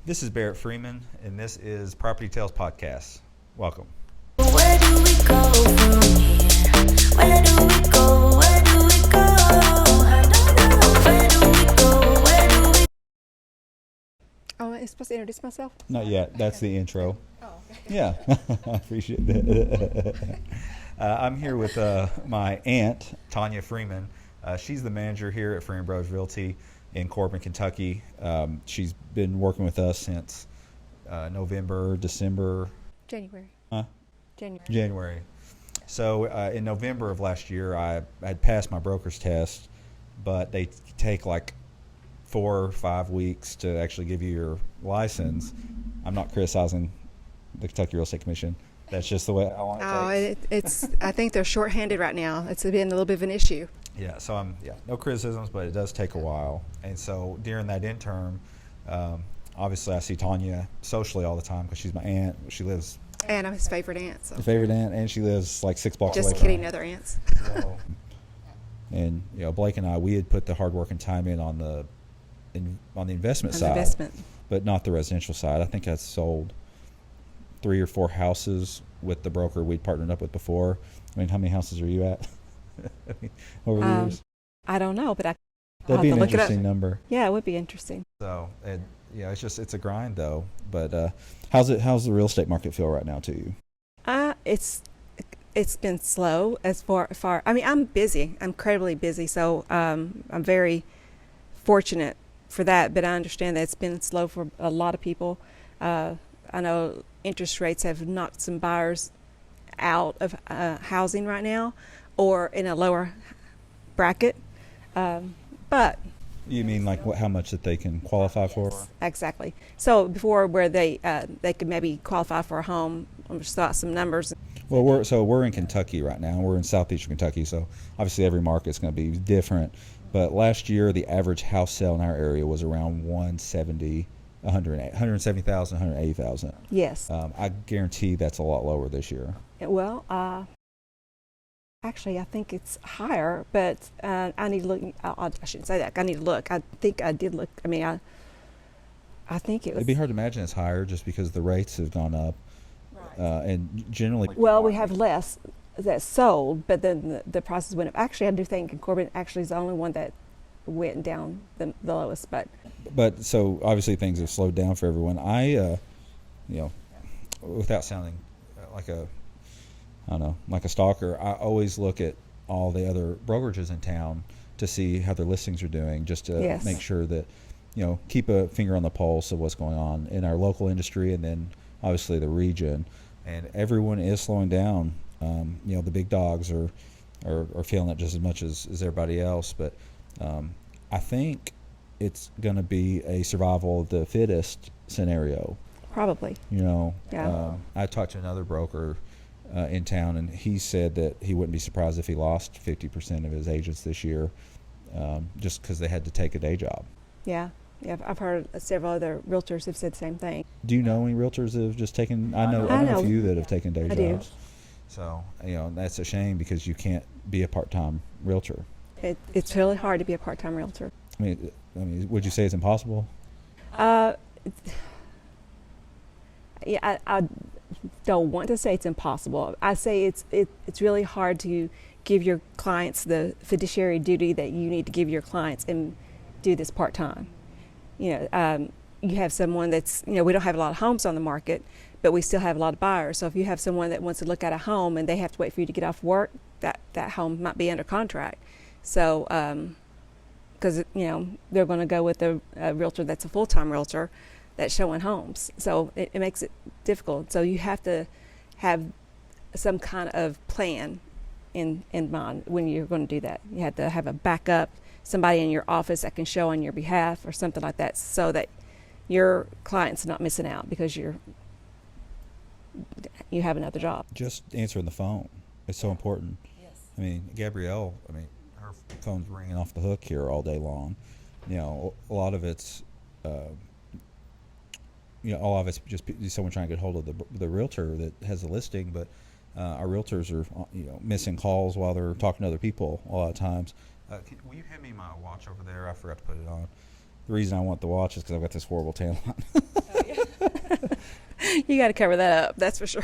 This is Barrett Freeman, and this is PropertyTales Podcast. Welcome. Where do we go from here? Where do we go? Where do we go? I don't know. Where do we go? Where do we? Oh, I'm supposed to introduce myself? Not yet. That's the intro. Oh, okay. Yeah, I appreciate that. I'm here with my aunt, Tanya Freeman. She's the manager here at Freeman Brothers Realty in Corbin, Kentucky. She's been working with us since November, December. January. Huh? January. So in November of last year, I had passed my broker's test, but they take like 4 or 5 weeks to actually give you your license. I'm not criticizing the Kentucky Real Estate Commission. That's just the way I want it. It's. I think they're shorthanded right now. It's been a little bit of an issue. Yeah, so no criticisms, but it does take a while. And so during that interim, obviously I see Tanya socially all the time because she's my aunt. She lives. And I'm his favorite aunt. So. Favorite aunt, and she lives like 6 blocks away. Just kidding, other aunts. So, and Blake and I, we had put the hard work and time in on the investment On side, the investment. but not the residential side. I think I sold 3 or 4 houses with the broker we'd partnered up with before. I mean, how many houses are you at? I mean, over the years? I don't know, but I'll That'd be have an to look it up. interesting number. Yeah, it would be interesting. So, it's a grind though. But how's the real estate market feel right now to you? It's been slow as far. I mean, I'm busy. I'm incredibly busy. So I'm very fortunate for that. But I understand that it's been slow for a lot of people. I know interest rates have knocked some buyers out of housing right now, or in a lower bracket. But You mean like how much that they can qualify for? exactly. So before, where they could maybe qualify for a home, I just saw some numbers. Well, we're in Kentucky right now. We're in southeastern Kentucky, so obviously every market's going to be different. But last year, the average house sale in our area was around 170,000, 180,000. Yes. I guarantee that's a lot lower this year. Well, actually, I think it's higher, but I need to look. I shouldn't say that. I need to look. I think I did look. I mean, I think it was. It'd be hard to imagine it's higher just because the rates have gone up. And generally. Well, we have less that's sold, but then the prices went up. Actually, I do think Corbin actually is the only one that went down the lowest. But so obviously things have slowed down for everyone. Without sounding like a stalker, I always look at all the other brokerages in town to see how their listings are doing, just to make sure that, keep a finger on the pulse of what's going on in our local industry and then obviously the region. And everyone is slowing down. The big dogs are feeling it just as much as everybody else. But I think it's going to be a survival of the fittest scenario. Probably. I talked to another broker in town, and he said that he wouldn't be surprised if he lost 50% of his agents this year, just because they had to take a day job. Yeah. I've heard several other realtors have said the same thing. Do you know any realtors that have just taken? I know a few that have taken day jobs. Do. So that's a shame because you can't be a part-time realtor. It's really hard to be a part-time realtor. I mean, would you say it's impossible? I don't want to say it's impossible. I say it's really hard to give your clients the fiduciary duty that you need to give your clients and do this part-time. You have someone that's, we don't have a lot of homes on the market, but we still have a lot of buyers. So if you have someone that wants to look at a home and they have to wait for you to get off work, that home might be under contract. So, because, they're going to go with a realtor that's a full-time realtor that's showing homes. So it makes it difficult. So you have to have some kind of plan in mind when you're going to do that. You have to have a backup, somebody in your office that can show on your behalf or something like that, so that your client's not missing out because you have another job. Just answering the phone. It's so important. Yes. I mean, Gabrielle, her phone's ringing off the hook here all day long. A lot of it's, just someone trying to get hold of the realtor that has the listing, but our realtors are, missing calls while they're talking to other people a lot of times. Will you hand me my watch over there? I forgot to put it on. The reason I want the watch is because I've got this horrible tan line. You got to cover that up. That's for sure.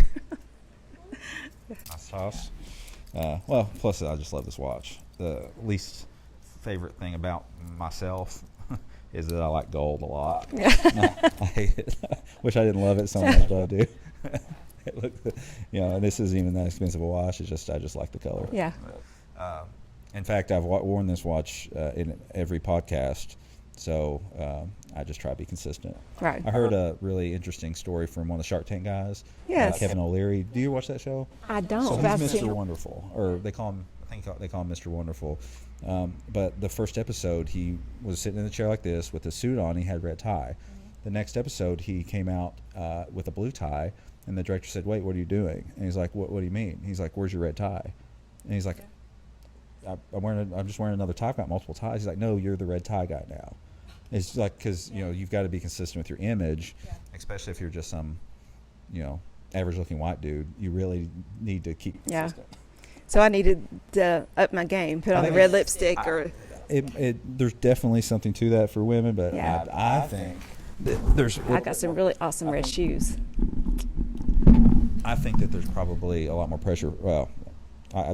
Nice toss. Well, plus I just love this watch. The least favorite thing about myself is that I like gold a lot. I hate it. Wish I didn't love it so much, but I do. It looked, and this isn't even that expensive a watch. It's just I just like the color. Yeah. In fact, I've worn this watch in every podcast, so I just try to be consistent. Right. I heard a really interesting story from one of the Shark Tank guys. Yes. Kevin O'Leary. Do you watch that show? I don't. So but I've he's Mr. seen- Wonderful, or they call him. I think they call him Mr. Wonderful. But the first episode, he was sitting in a chair like this with a suit on. He had red tie. The next episode, he came out with a blue tie, and the director said, "Wait, what are you doing?" And he's like, "What do you mean?" He's like, "Where's your red tie?" And he's like, I'm just wearing another tie. I've got multiple ties." He's like, "No, you're the red tie guy now." It's like, because you've got to be consistent with your image, especially if you're just some average looking white dude. You really need to keep consistent. So I needed to up my game, put on the red lipstick, or there's definitely something to that for women, but Yeah. I think that there's. I got some really awesome red shoes. I think that there's probably a lot more pressure. Well,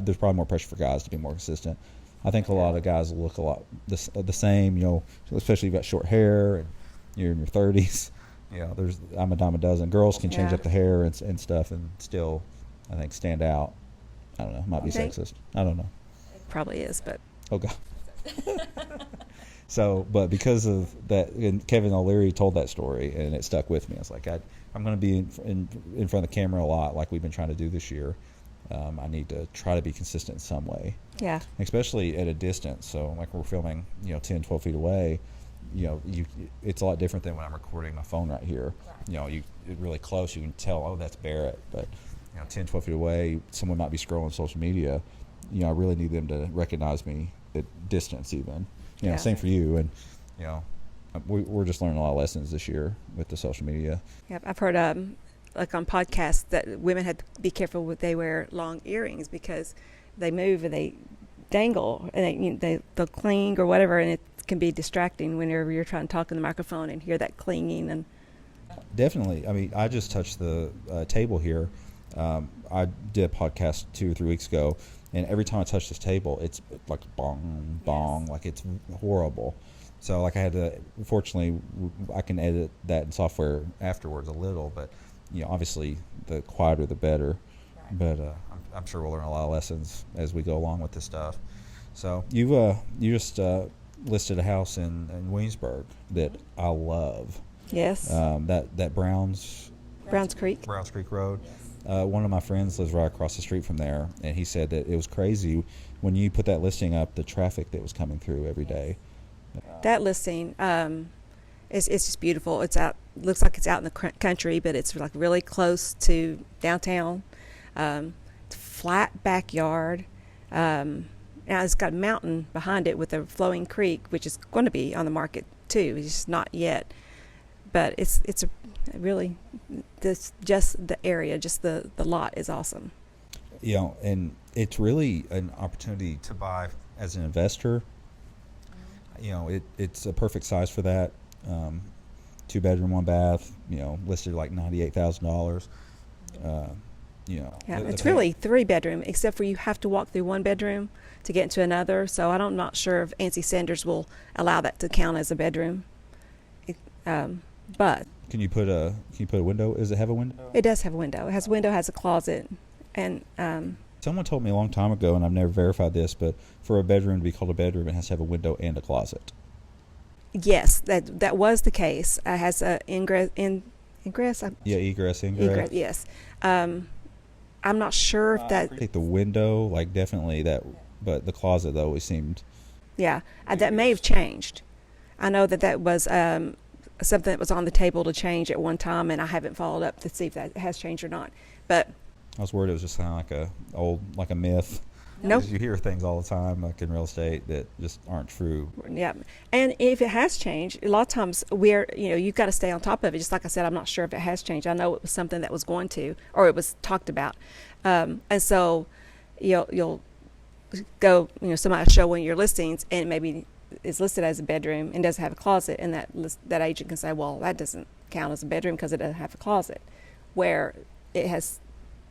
there's probably more pressure for guys to be more consistent. I think a lot of guys look a lot the same. Especially if you've got short hair and you're in your 30s. I'm a dime a dozen. Girls can change Yeah. up the hair and stuff and still, I think, stand out. I don't know. Might be Okay. sexist. I don't know. Probably is, but Oh God. So, but because of that, and Kevin O'Leary told that story, and it stuck with me. I was like, I'm going to be in front of the camera a lot, like we've been trying to do this year. I need to try to be consistent in some way, yeah. especially at a distance. So, like we're filming, 10, 12 feet away. It's a lot different than when I'm recording my phone right here. You're really close, you can tell, oh, that's Barrett. But 10, 12 feet away, someone might be scrolling social media. I really need them to recognize me at distance, even. Yeah. Same for you. And we're just learning a lot of lessons this year with the social media. Yep, I've heard like on podcasts that women had to be careful when they wear long earrings because they move and they dangle and they'll cling or whatever, and it can be distracting whenever you're trying to talk in the microphone and hear that clinging. And Definitely. I mean, I just touched the table here. I did a podcast 2 or 3 weeks ago, and every time I touch this table, it's like bong, bong, like it's horrible. So, like, I had to, fortunately, I can edit that in software afterwards a little, but, obviously, the quieter the better. Right. But I'm sure we'll learn a lot of lessons as we go along with this stuff. So, you just listed a house in Williamsburg that I love. yes, That Browns Creek. Road. One of my friends lives right across the street from there, and he said that it was crazy when you put that listing up, the traffic that was coming through every day. That listing it's just beautiful. It's out. Looks like it's out in the country, but it's like really close to downtown. It's flat backyard. Now it's got a mountain behind it with a flowing creek, which is going to be on the market too. It's just not yet, but it's a really just the area, just the lot is awesome. And it's really an opportunity to buy as an investor. It's a perfect size for that. 2-bedroom, 1-bath. Listed like $98,000. Yeah, it's really 3-bedroom, except for you have to walk through 1 bedroom to get into another. So I'm not sure if ANSI Sanders will allow that to count as a bedroom. But Can you put a window? Does it have a window? it does have a window. It has a window, has a closet, and Someone told me a long time ago, and I've never verified this, but for a bedroom to be called a bedroom, it has to have a window and a closet. yes, that was the case. It has a ingress. Yeah, egress, ingress. Egress, yes. I'm not sure if that. Take the window, like definitely that, but the closet though always seemed. Yeah, that may have changed. I know that was something that was on the table to change at one time, and I haven't followed up to see if that has changed or not. But I was worried it was just kind of like a myth. Nope. 'Cause you hear things all the time, like in real estate, that just aren't true. Yeah, and if it has changed, a lot of times you've got to stay on top of it. Just like I said, I'm not sure if it has changed. I know it was something that was going to, or it was talked about, and so you'll go, somebody show one of your listings, and maybe it's listed as a bedroom and doesn't have a closet, and that agent can say, well, that doesn't count as a bedroom because it doesn't have a closet, where it has.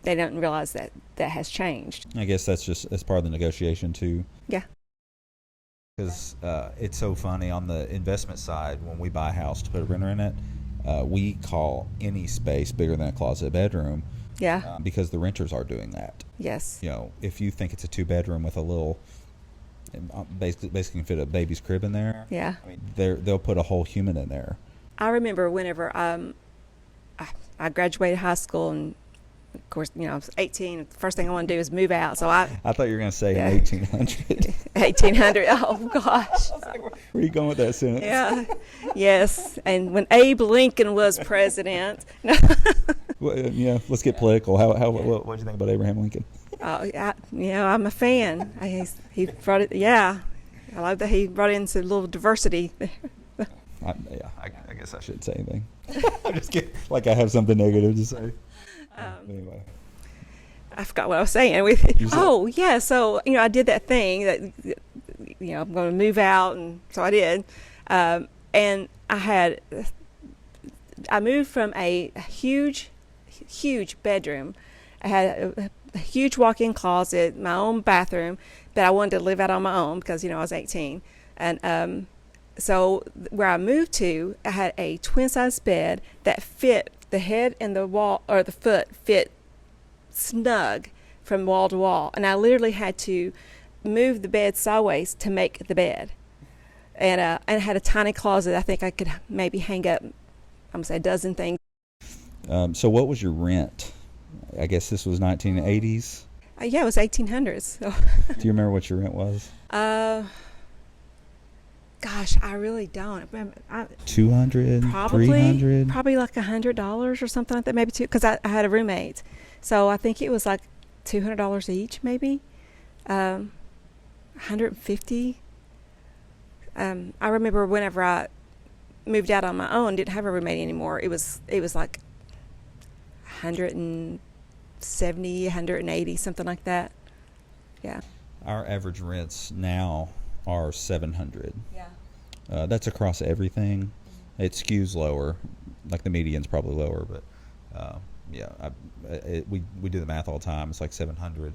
They don't realize that has changed. I guess that's part of the negotiation too. Yeah. Because it's so funny on the investment side, when we buy a house to put a renter in it, we call any space bigger than a closet a bedroom. Yeah. Because the renters are doing that. Yes. You know, if you think it's a 2-bedroom with a little, basically can fit a baby's crib in there. Yeah. I mean, they'll put a whole human in there. I remember whenever I graduated high school, and of course, I was 18. The first thing I want to do is move out. So I thought you were going to say Yeah. in 1800. 1800. Oh gosh. Where are you going with that sentence? Yeah. Yes. And when Abe Lincoln was president. Well, yeah, let's get political. What did you think about Abraham Lincoln? I'm a fan. He brought it. Yeah. I love that he brought in some little diversity. I guess I shouldn't say anything. I'm just kidding. Like I have something negative to say. Anyway. I forgot what I was saying. Yeah. So, I did that thing that, I'm going to move out. And so I did. And I moved from a huge bedroom. I had a huge walk-in closet, my own bathroom, that I wanted to live out on my own because, I was 18. And so where I moved to, I had a twin-size bed that fit the head and the wall, or the foot fit snug from wall to wall. And I literally had to move the bed sideways to make the bed. And I had a tiny closet. I think I could maybe hang up, I'm going to say a dozen things. So what was your rent? I guess this was 1980s? Yeah, it was 1800s. So. Do you remember what your rent was? Gosh, I really don't. 200, probably, 300? Probably like $100 or something like that, maybe two, because I had a roommate. So I think it was like $200 each, maybe. 150. I remember whenever I moved out on my own, didn't have a roommate anymore. It was like 170, 180, something like that. Yeah. Our average rents now are $700. Yeah. That's across everything. It skews lower, like the median's probably lower, but we do the math all the time. It's like $700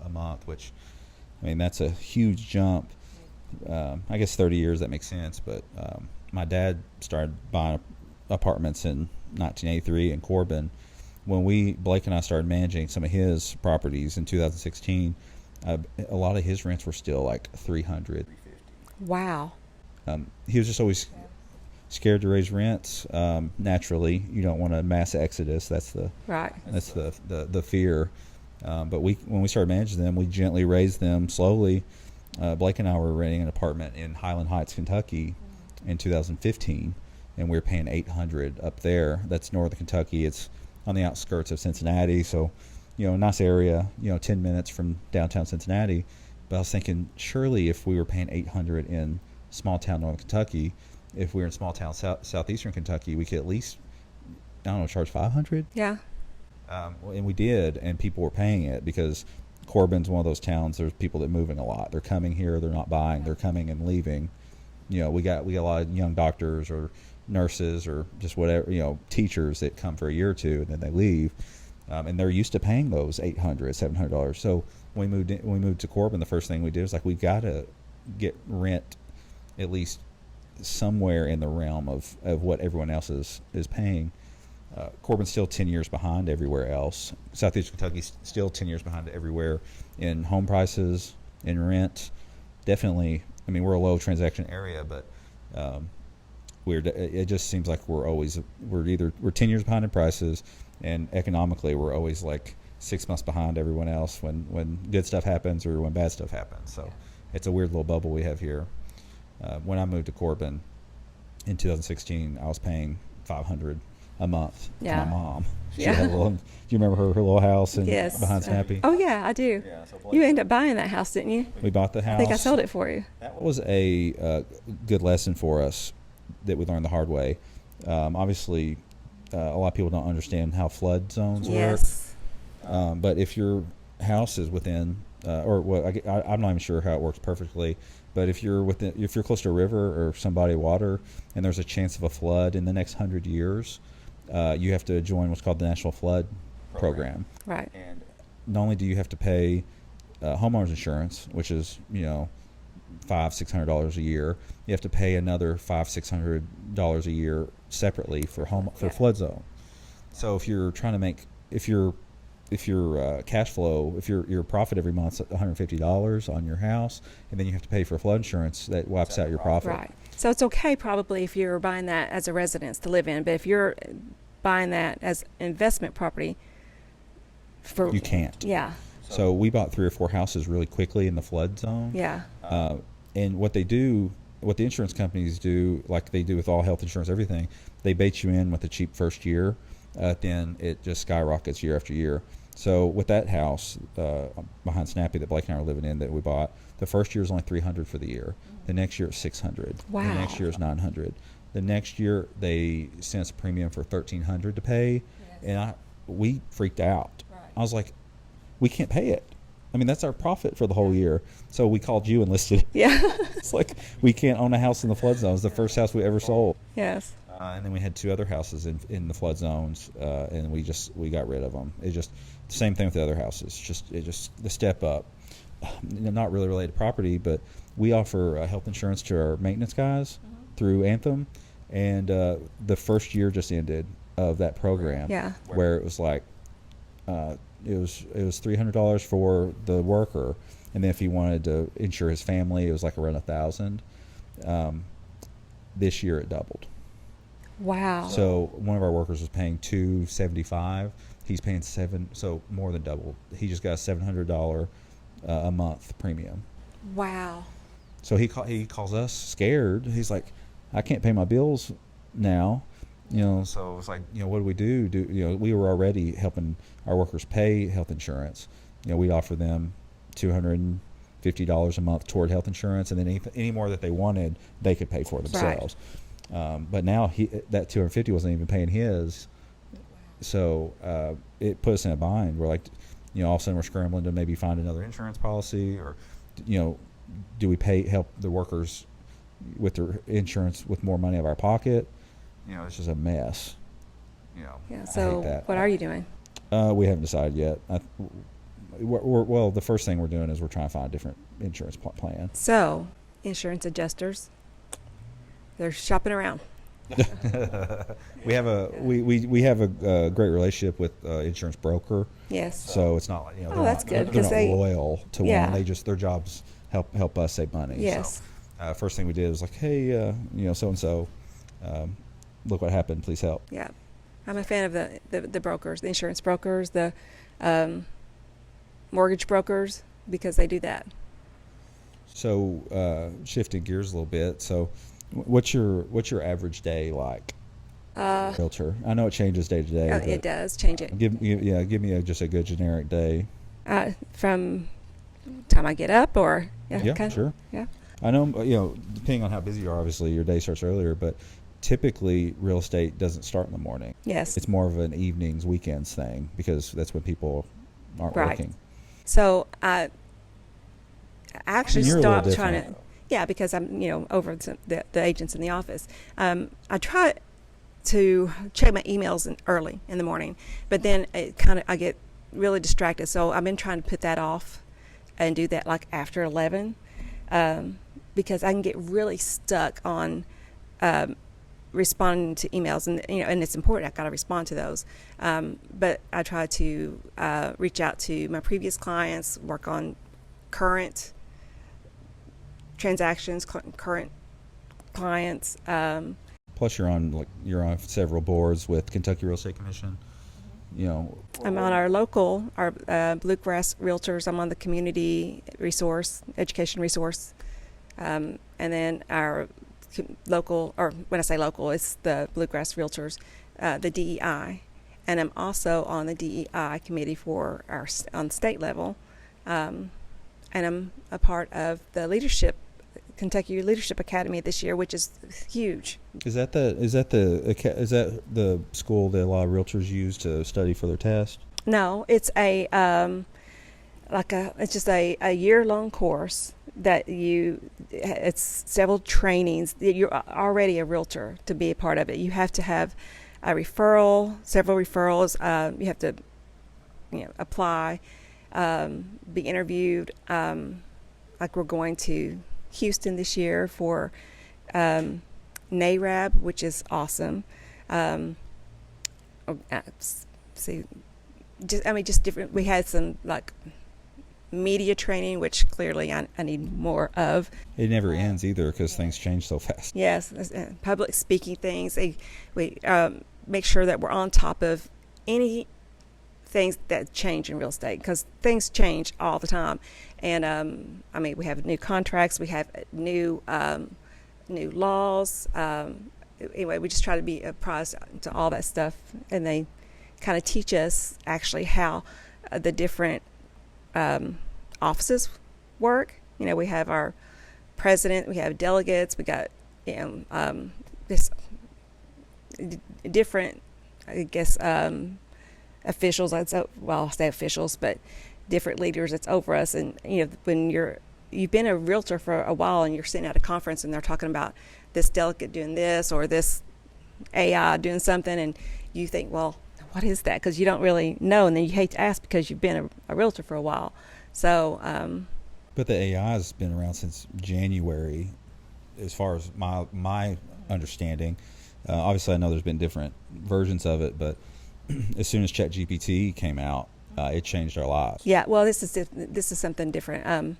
a month, which, I mean, that's a huge jump. I guess 30 years that makes sense, but my dad started buying apartments in 1983 in Corbin. When Blake and I started managing some of his properties in 2016, a lot of his rents were still like $300. Wow. He was just always scared to raise rents. Naturally, you don't want a mass exodus. That's the fear. But when we started managing them, we gently raised them slowly. Blake and I were renting an apartment in Highland Heights, Kentucky, in 2015, and we were paying $800 up there. That's northern Kentucky. It's on the outskirts of Cincinnati, so nice area. 10 minutes from downtown Cincinnati. But I was thinking, surely if we were paying $800 in small town northern Kentucky, if we were in small town southeastern Kentucky, we could at least, charge $500. Yeah. And we did, and people were paying it because Corbin's one of those towns. There's people that moving a lot. They're coming here. They're not buying. They're coming and leaving. We got a lot of young doctors or nurses or just whatever, teachers that come for a year or two and then they leave. And they're used to paying those $800, $700. So when we moved to Corbin, the first thing we did was we got to get rent at least somewhere in the realm of what everyone else is paying. Corbin's still 10 years behind everywhere else. Southeast Kentucky's still 10 years behind everywhere in home prices, in rent. Definitely, I mean, we're a low transaction area, but it just seems like we're 10 years behind in prices, and economically we're always like 6 months behind everyone else when good stuff happens or when bad stuff happens. So it's a weird little bubble we have here. When I moved to Corbin in 2016, I was paying $500 a month to my mom. She had do you remember her little house behind Snappy? Oh yeah, I do. Yeah, so you ended up buying that house, didn't you? We bought the house. I think I sold it for you. That was a good lesson for us that we learned the hard way. Obviously, a lot of people don't understand how flood zones work. But if your house is within, I'm not even sure how it works perfectly. But if you're close to a river or some body of water, and there's a chance of a flood in the next 100 years, you have to join what's called the National Flood Program. Right. And not only do you have to pay homeowners insurance, which is $500-600 a year, you have to pay another $500-600 a year separately for flood zone. So if you're trying to make if your cash flow, if your profit every month's $150 on your house, and then you have to pay for flood insurance, that wipes out your profit. Right. So it's okay probably if you're buying that as a residence to live in, but if you're buying that as investment property, You can't. Yeah. So we bought 3 or 4 houses really quickly in the flood zone. Yeah. And what the insurance companies do, like they do with all health insurance, everything, they bait you in with a cheap first year. Then it just skyrockets year after year. So with that house behind Snappy that Blake and I are living in that we bought, the first year is only $300 for the year. The next year it's $600. Wow. The next year is $900. The next year they sent us a premium for $1,300 to pay, and we freaked out. Right. I was like, we can't pay it. I mean, that's our profit for the whole year. So we called you and listed it. Yeah. It's like we can't own a house in the flood zone. It was the first house we ever sold. Yes. And then we had 2 other houses in the flood zones, and we got rid of them. It just the same thing with the other houses. Just the step up. Not really related to property, but we offer health insurance to our maintenance guys through Anthem, and the first year just ended of that program. Yeah. Where it was like it was $300 for the worker, and then if he wanted to insure his family, it was like around $1,000. This year it doubled. Wow. So one of our workers was paying $275. He's paying $7, so more than double. He just got a $700 a month premium. Wow. So he calls us scared. He's like, I can't pay my bills now. So it's like, what do we do? We were already helping our workers pay health insurance. We'd offer them $250 a month toward health insurance, and then any more that they wanted, they could pay for themselves. Right. But now that $250 wasn't even paying his. So it put us in a bind. We're like, all of a sudden we're scrambling to maybe find another insurance policy, or, do we help the workers with their insurance with more money out of our pocket? It's just a mess. Yeah. So what are you doing? We haven't decided yet. Well, the first thing we're doing is we're trying to find a different insurance plan. So insurance adjusters, they're shopping around. We have a great relationship with insurance broker. Yes. So it's not like that's good, they're not because loyal to one. They just their jobs help us save money. Yes. So, first thing we did was like, hey, so and so, look what happened. Please help. Yeah, I'm a fan of the brokers, the insurance brokers, the mortgage brokers, because they do that. So shifting gears a little bit. So what's your average day like? Realtor. I know it changes day to day. It does change it. Give me just a good generic day. From time I get up, or sure. Yeah. I know depending on how busy you are, obviously your day starts earlier, but typically real estate doesn't start in the morning. Yes. It's more of an evenings, weekends thing, because that's when people aren't working. So I actually stopped trying to. Though. Yeah, because I'm over the agents in the office. I try to check my emails early in the morning, but then I get really distracted. So I've been trying to put that off and do that like after 11, because I can get really stuck on responding to emails, and and it's important. I've got to respond to those. But I try to reach out to my previous clients, work on current transactions, current clients. Plus, you're on several boards with Kentucky Real Estate Commission. I'm on our Bluegrass Realtors. I'm on the community education resource, and then our local, or when I say local, it's the Bluegrass Realtors, the DEI, and I'm also on the DEI committee on state level, and I'm a part of the Kentucky Leadership Academy this year, which is huge. Is that the school that a lot of realtors use to study for their test? No, it's it's just a year-long course that it's several trainings. You're already a realtor to be a part of it. You have to have a referral, several referrals. You have to, apply, be interviewed. Like we're going to Houston this year for NARAB, which is awesome. See, just different. We had some like media training, which clearly I need more of. It never ends either because things change so fast. Yes, public speaking things. We make sure that we're on top of any things that change in real estate because things change all the time. And we have new contracts, we have new laws. Anyway, we just try to be apprised to all that stuff, and they kind of teach us actually how the different offices work. We have our president, we have delegates, we got this different, I guess, officials. I'll say officials, but different leaders that's over us. And when you've been a realtor for a while and you're sitting at a conference and they're talking about this delegate doing this or this AI doing something, and you think, well, what is that? Because you don't really know, and then you hate to ask because you've been a realtor for a while. So, but the AI has been around since January, as far as my understanding. Obviously, I know there's been different versions of it, but as soon as ChatGPT came out, it changed our lives. Yeah, well, this is something different.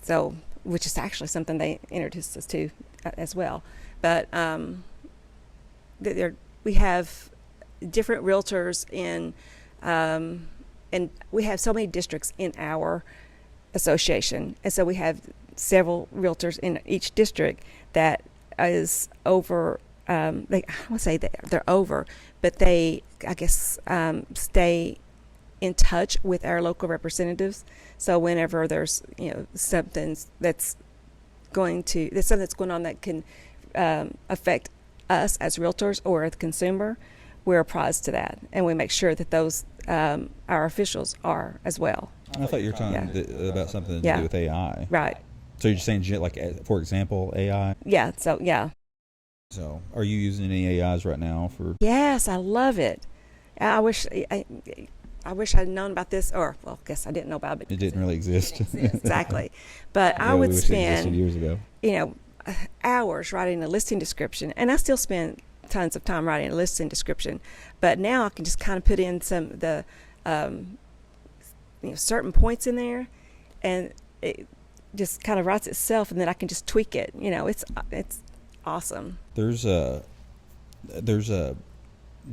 So, which is actually something they introduced us to as well. But we have different realtors and we have so many districts in our association, and so we have several realtors in each district that is over. I won't say that they're over, but they, I guess, stay in touch with our local representatives. So whenever there's something that's going on that can affect us as realtors or the consumer, we're apprised to that, and we make sure that those our officials are as well. I thought you were talking about something to do with AI. Right. So you're just saying, like, for example, AI? Yeah. So, yeah. So are you using any AIs right now for? Yes, I love it. I wish I'd known about this, or, well, I guess I didn't know about it. It didn't really exist. Exactly. But I would spend, years ago, hours writing a listing description, and I still spend tons of time writing a listing description. But now I can just kind of put in some of the certain points in there, and it just kind of writes itself, and then I can just tweak it. It's awesome. There's a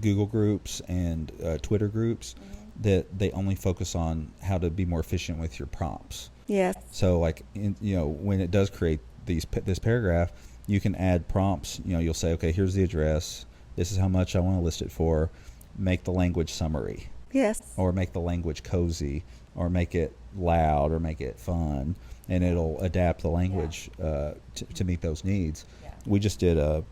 Google groups and Twitter groups that they only focus on how to be more efficient with your prompts. Yes. So like when it does create this paragraph, you can add prompts. You'll say, okay, here's the address. This is how much I want to list it for. Make the language summary. Yes. Or make the language cozy, or make it loud, or make it fun, and it'll adapt the language to meet those needs. Yeah. We just did a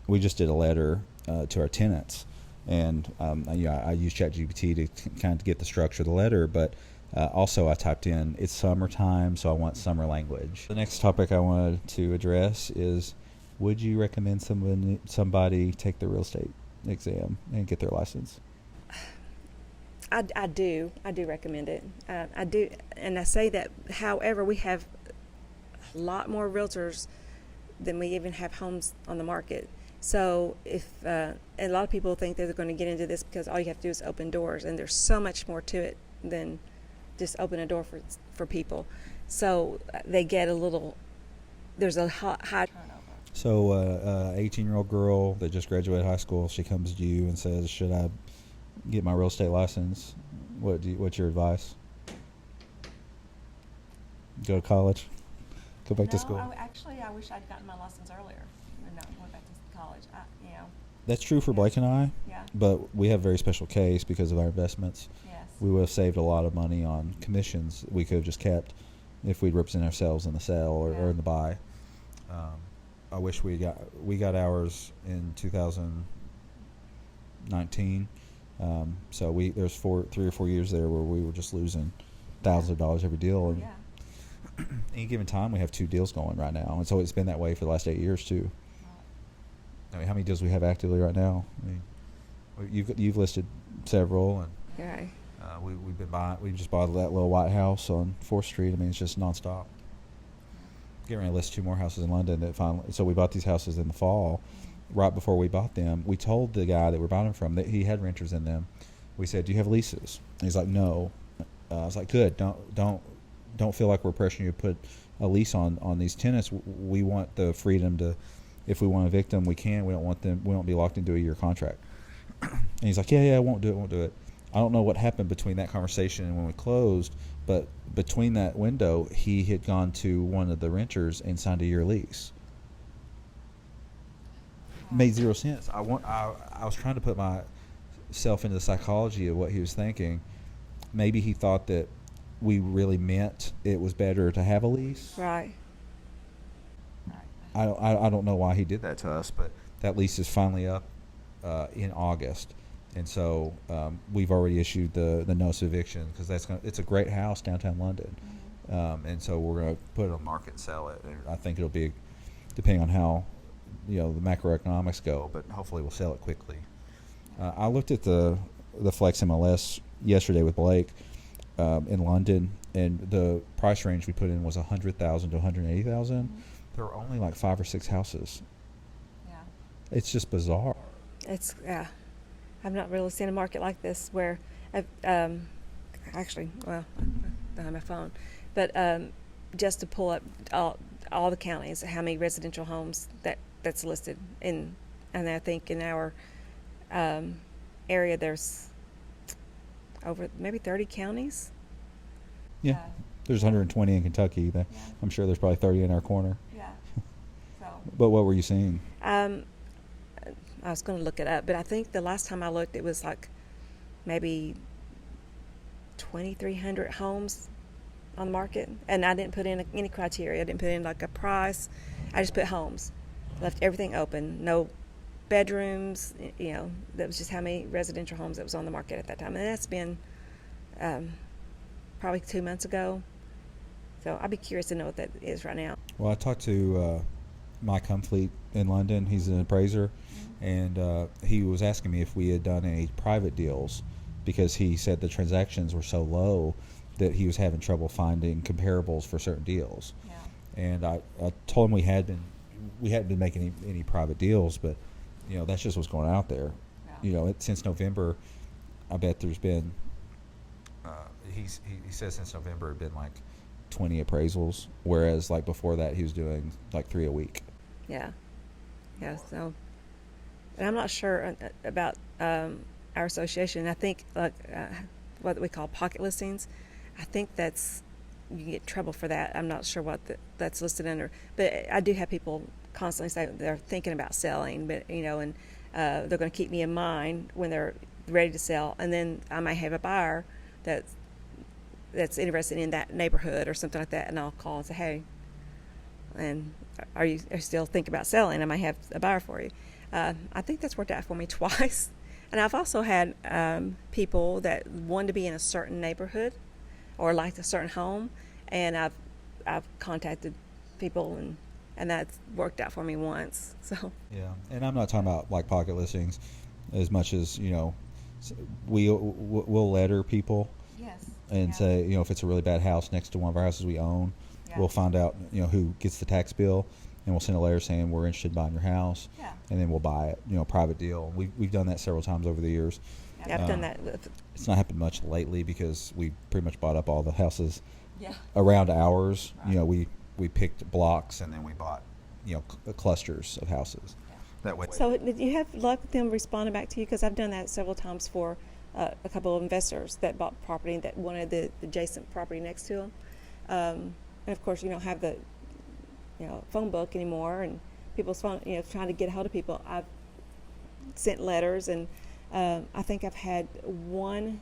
letter to our tenants, and I used ChatGPT to kind of get the structure of the letter, but also I typed in, it's summertime, so I want summer language. The next topic I wanted to address is, would you recommend somebody take the real estate exam and get their license? I do recommend it. I do, and I say that. However, we have a lot more realtors than we even have homes on the market. So if and a lot of people think they're going to get into this because all you have to do is open doors, and there's so much more to it than just open a door for people. So they get there's a high turnover. So 18-year-old girl that just graduated high school, she comes to you and says, should I get my real estate license? What's your advice? Go to college? Go back to school? I wish I'd gotten my license earlier and not went back to college. That's true for Blake and I. Yeah. But we have a very special case because of our investments. Yes. We would have saved a lot of money on commissions we could have just kept if we'd represent ourselves in the sale or in the buy. I wish we got ours in 2019. So there's 3 or 4 years there where we were just losing thousands of dollars every deal. And any given time, we have 2 deals going right now, and so it's been that way for the last 8 years too. I mean, how many deals we have actively right now? I mean, you've listed several, and Okay. we've been buying. We just bought that little white house on 4th Street. I mean, it's just nonstop. Getting ready to list 2 more houses in London that finally. So we bought these houses in the fall. Right before we bought them, we told the guy that we're buying them from that he had renters in them. We said, "Do you have leases?" And he's like, "No." I was like, "Good. Don't feel like we're pressuring you to put a lease on these tenants. We want the freedom to, if we want to evict them, we can. We don't want them. We won't be locked into a year contract." And he's like, "Yeah, I won't do it." I don't know what happened between that conversation and when we closed, but between that window, he had gone to one of the renters and signed a year lease. Made zero sense. I was trying to put myself into the psychology of what he was thinking. Maybe he thought that we really meant it was better to have a lease. Right. I don't know why he did that to us, but that lease is finally up in August, and so we've already issued the notice of eviction because it's a great house downtown London, and so we're going to put it on the market and sell it. And I think it'll be, depending on how the macroeconomics go, but hopefully we'll sell it quickly. I looked at the Flex MLS yesterday with Blake in London, and the price range we put in was 100,000 to 180,000. There were only like 5 or 6 houses. Yeah. It's just bizarre. It's I've not really seen a market like this where I've actually, well, I don't have my phone, but just to pull up all the counties, how many residential homes that's listed in, and I think in our area there's over maybe 30 counties. Yeah. There's 120 in Kentucky. I'm sure there's probably 30 in our corner. Yeah. So. But what were you seeing? I was going to look it up, but I think the last time I looked, it was like maybe 2,300 homes on the market, and I didn't put in any criteria. I didn't put in like a price. I just put homes, left everything open, no bedrooms. That was just how many residential homes that was on the market at that time, and that's been probably 2 months ago. So I'd be curious to know what that is right now. Well, I talked to Mike Humfleet in London. He's an appraiser, and he was asking me if we had done any private deals because he said the transactions were so low that he was having trouble finding comparables for certain deals. Yeah. And I told him we hadn't been making any private deals, but that's just what's going out there. Yeah. Since November, I bet there's been. He says since November it had been like 20 appraisals, whereas like before that he was doing like 3 a week. Yeah. So, and I'm not sure about our association. I think like what we call pocket listings. I think you can get in trouble for that. I'm not sure what that's listed under, but I do have people constantly say they're thinking about selling, but and they're going to keep me in mind when they're ready to sell, and then I might have a buyer that's interested in that neighborhood or something like that, and I'll call and say, hey, and are you still thinking about selling? I might have a buyer for you. I think that's worked out for me twice, and I've also had people that wanted to be in a certain neighborhood or liked a certain home, and I've contacted people and that's worked out for me once. So yeah, and I'm not talking about like pocket listings as much as we'll letter people. Yes. And say, if it's a really bad house next to one of our houses we own, we'll find out, who gets the tax bill, and we'll send a letter saying we're interested in buying your house, and then we'll buy it, private deal. We've done that several times over the years. Yeah, I've done that. It's not happened much lately because we pretty much bought up all the houses around ours. Right. We picked blocks and then we bought, clusters of houses. That way. So did you have luck with them responding back to you? Because I've done that several times for a couple of investors that bought property that wanted the adjacent property next to them. And of course, you don't have the phone book anymore, and people's phone, trying to get a hold of people. I've sent letters, and I think I've had one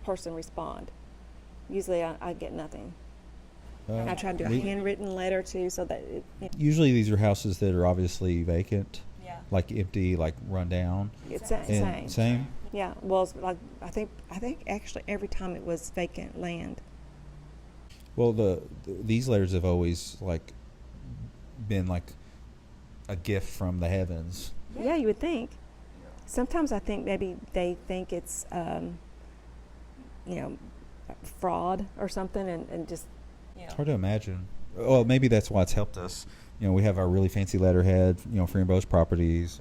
person respond. Usually I get nothing. I try to do a handwritten letter too, so that usually these are houses that are obviously vacant, like empty, like run down. It's same. Yeah, well, it's like I think actually every time it was vacant land. Well, these letters have always been a gift from the heavens. Yeah, you would think. Sometimes I think maybe they think it's, fraud or something, and just. It's hard to imagine. Well, maybe that's why it's helped us. We have our really fancy letterhead. Freeman Brothers Properties,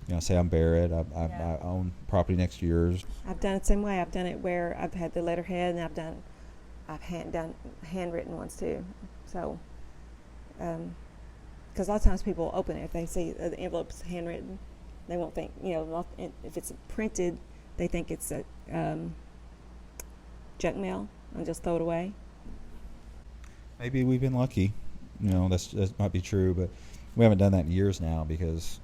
and say I'm Barrett. I own property next to yours. I've done it the same way. I've done it where I've had the letterhead, and I've done handwritten ones too. So, because a lot of times people open it if they see the envelope's handwritten, they won't think. If it's printed, they think it's a junk mail and just throw it away. Maybe we've been lucky. That might be true, but we haven't done that in years now because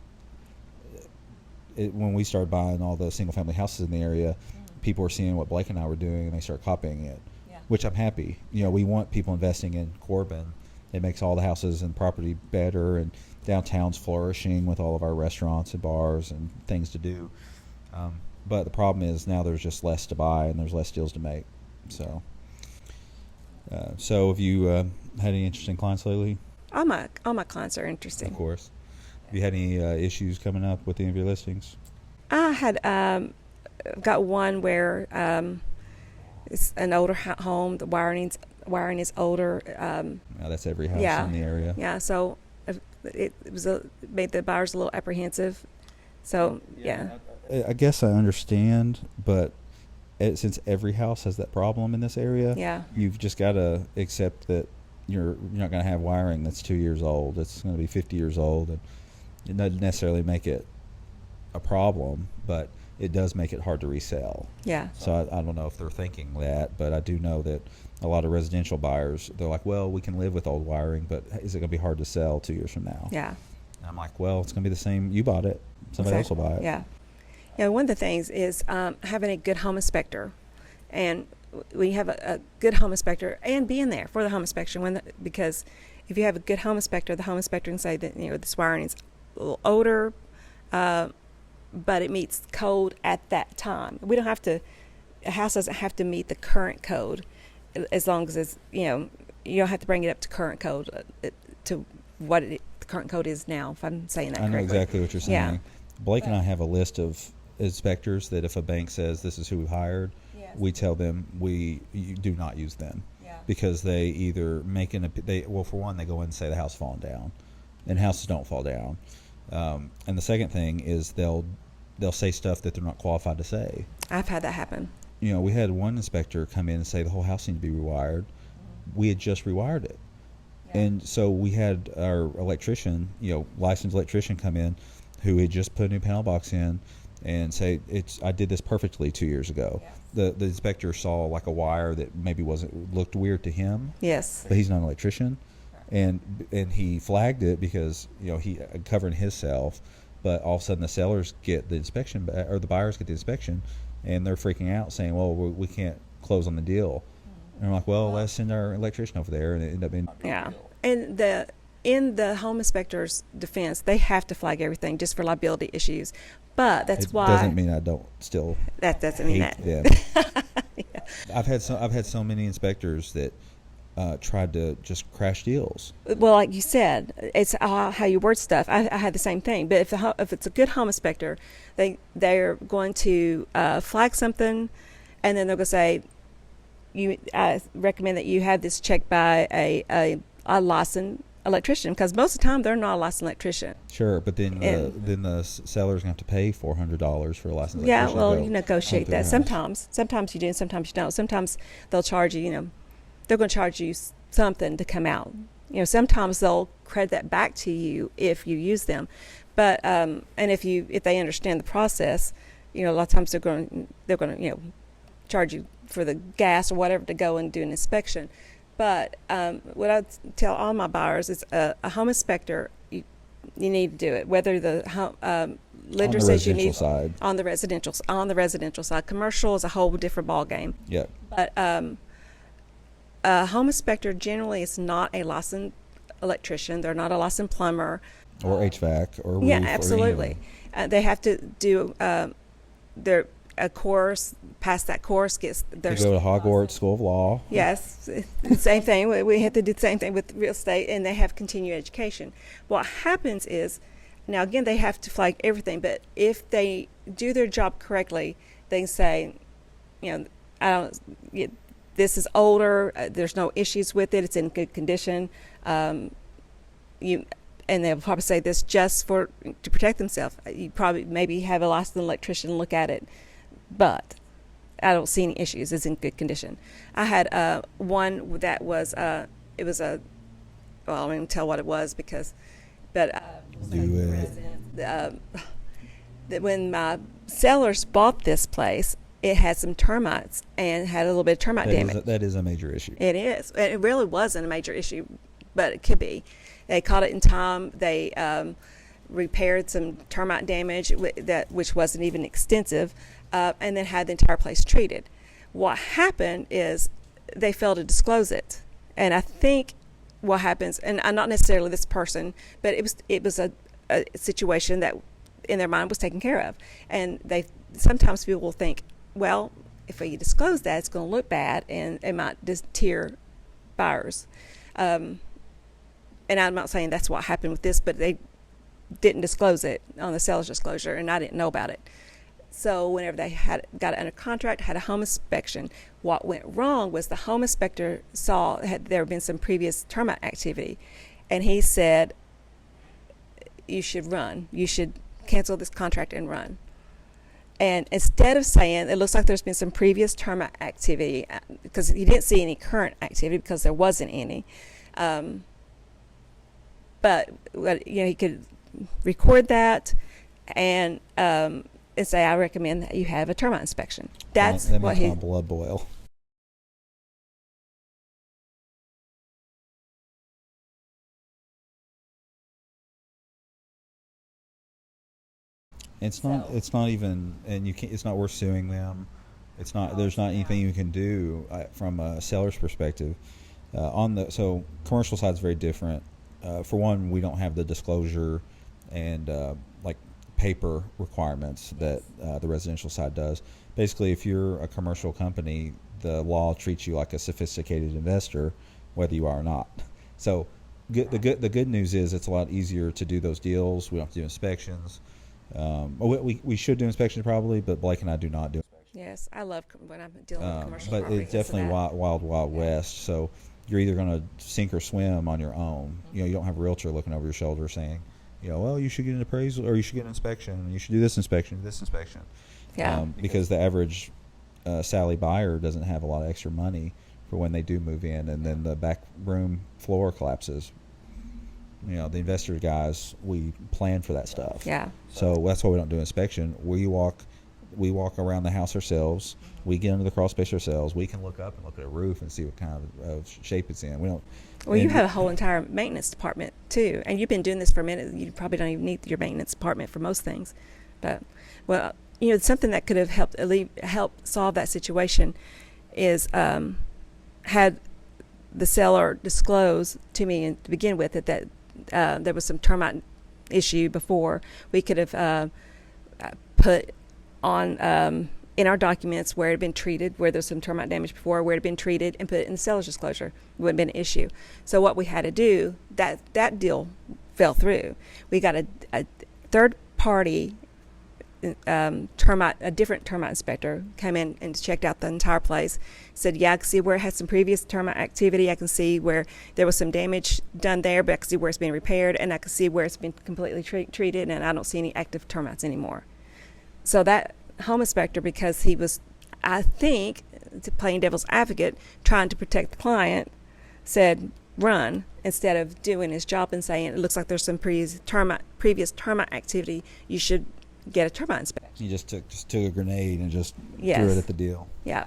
when we started buying all the single-family houses in the area, people were seeing what Blake and I were doing, and they started copying it, which I'm happy. We want people investing in Corbin. It makes all the houses and property better, and downtown's flourishing with all of our restaurants and bars and things to do. But the problem is now there's just less to buy and there's less deals to make. So have you had any interesting clients lately? All my clients are interesting. Of course. Have you had any issues coming up with any of your listings? I had got one where it's an older home. The wiring is older. That's every house in the area. Yeah, so it made the buyers a little apprehensive. So I guess I understand, but since every house has that problem in this area, you've just got to accept that you're not going to have wiring that's 2 years old. It's going to be 50 years old, and it doesn't necessarily make it a problem, but it does make it hard to resell. Yeah. So I don't know if they're thinking that, but I do know that a lot of residential buyers, they're like, well, we can live with old wiring, but is it going to be hard to sell 2 years from now? Yeah. And I'm like, well, it's going to be the same. You bought it. Somebody else will buy it. Yeah. Yeah, one of the things is having a good home inspector, and we have a good home inspector, and being there for the home inspection because if you have a good home inspector, the home inspector can say that this wiring is a little older, but it meets code at that time. We don't have to. A house doesn't have to meet the current code, as long as it's you don't have to bring it up to current code to what the current code is now. If I'm saying that correctly. I know exactly what you're saying. Yeah. Blake and I have a list of inspectors that if a bank says this is who we hired, we tell them you do not use them, because they either for one, they go in and say the house is falling down, and houses don't fall down, and the second thing is they'll say stuff that they're not qualified to say. I've had that happen. We had one inspector come in and say the whole house needed to be rewired. We had just rewired it, and so we had our electrician, licensed electrician, come in who had just put a new panel box in and say, I did this perfectly 2 years ago. The inspector saw like a wire that maybe looked weird to him. Yes. But he's not an electrician. And he flagged it because, he covering himself, but all of a sudden the sellers get the inspection, or the buyers get the inspection, and they're freaking out saying, well, we can't close on the deal. And I'm like, well, let's send our electrician over there, and it ended up being and in the home inspector's defense, they have to flag everything just for liability issues. But that's why. It doesn't mean I don't still. That doesn't mean that. Them. I've had so many inspectors that tried to just crash deals. Well, like you said, it's how you word stuff. I had the same thing. But if it's a good home inspector, they're going to flag something, and then they're going to say, I recommend that you have this checked by a licensed electrician, because most of the time they're not a licensed electrician. Sure, but then the seller's going to have to pay $400 for a licensed electrician. Yeah, well, you negotiate that. Sometimes you do, and sometimes you don't. Sometimes they'll charge you. They're going to charge you something to come out. Sometimes they'll credit that back to you if you use them, but and if they understand the process, a lot of times they're going to charge you for the gas or whatever to go and do an inspection. But what I tell all my buyers is a home inspector, you need to do it. Whether the lender says you need on the residential side. Commercial is a whole different ball game. Yeah. But a home inspector generally is not a licensed electrician. They're not a licensed plumber or HVAC or roof. Yeah, absolutely. They have to do a course. Pass that course, gets their. They go to Hogwarts School of Law. Yes, same thing. We have to do the same thing with real estate, and they have continuing education. What happens is Now again, they have to flag everything, but if they do their job correctly, they can say, I don't. This is older. There's no issues with it. It's in good condition. And they'll probably say this just to protect themselves. You probably maybe have a licensed electrician look at it, but I don't see any issues. It's in good condition. I had one that was it was a I don't even tell what it was but that when my sellers bought this place, it had some termites and had a little bit of termite damage. That is a major issue. It is. It really wasn't a major issue, but it could be. They caught it in time. They repaired some termite damage which wasn't even extensive, and then had the entire place treated. What happened is they failed to disclose it, and I think what happens, and not necessarily this person, but it was a situation that in their mind was taken care of, and sometimes people will think, well, if we disclose that, it's going to look bad and it might deter buyers. And I'm not saying that's what happened with this, but they didn't disclose it on the seller's disclosure, and I didn't know about it. So whenever they got it under contract, had a home inspection, what went wrong was the home inspector saw there had been some previous termite activity, and he said, you should run. You should cancel this contract and run. And instead of saying it looks like there's been some previous termite activity, because he didn't see any current activity because there wasn't any, but he could record that and say, I recommend that you have a termite inspection. That's that what makes my blood boil. It's not even, and you can't. It's not worth suing them. It's not. There's not anything you can do from a seller's perspective. So commercial side is very different. For one, we don't have the disclosure and like paper requirements that the residential side does. Basically, if you're a commercial company, the law treats you like a sophisticated investor, whether you are or not. So the good news is it's a lot easier to do those deals. We don't have to do inspections. We should do inspections probably, but Blake and I do not do inspections. Yes, I love when I'm dealing with commercial but property. it's definitely wild west. So you're either going to sink or swim on your own. You don't have a realtor looking over your shoulder saying, well, you should get an appraisal or you should get an inspection. And you should do this inspection, Yeah. Because the average Sally buyer doesn't have a lot of extra money for when they do move in, and then the back room floor collapses. The investor guys, we plan for that stuff. Yeah. So that's why we don't do inspection. We walk around the house ourselves. We get under the crawl space ourselves. We can look up and look at a roof and see what kind of shape it's in. We don't. Well, you have a whole entire maintenance department too, and you've been doing this for a minute. You probably don't even need your maintenance department for most things, but something that could have helped solve that situation is had the seller disclose to me to begin with that there was some termite issue before. We could have put on in our documents where it had been treated, where there's some termite damage before, where it had been treated, and put it in the seller's disclosure. It wouldn't have been an issue. So what we had to do, that deal fell through. We got a third party a different termite inspector came in and checked out the entire place. Said, I can see where it had some previous termite activity. I can see where there was some damage done there, but I can see where it's been repaired, and I can see where it's been completely treated, and I don't see any active termites anymore. So that home inspector, because he was, I think, playing devil's advocate, trying to protect the client, said run instead of doing his job and saying, it looks like there's some previous termite activity. You should get a termite inspection. You just took a grenade and just Yes. threw it at the deal. Yeah.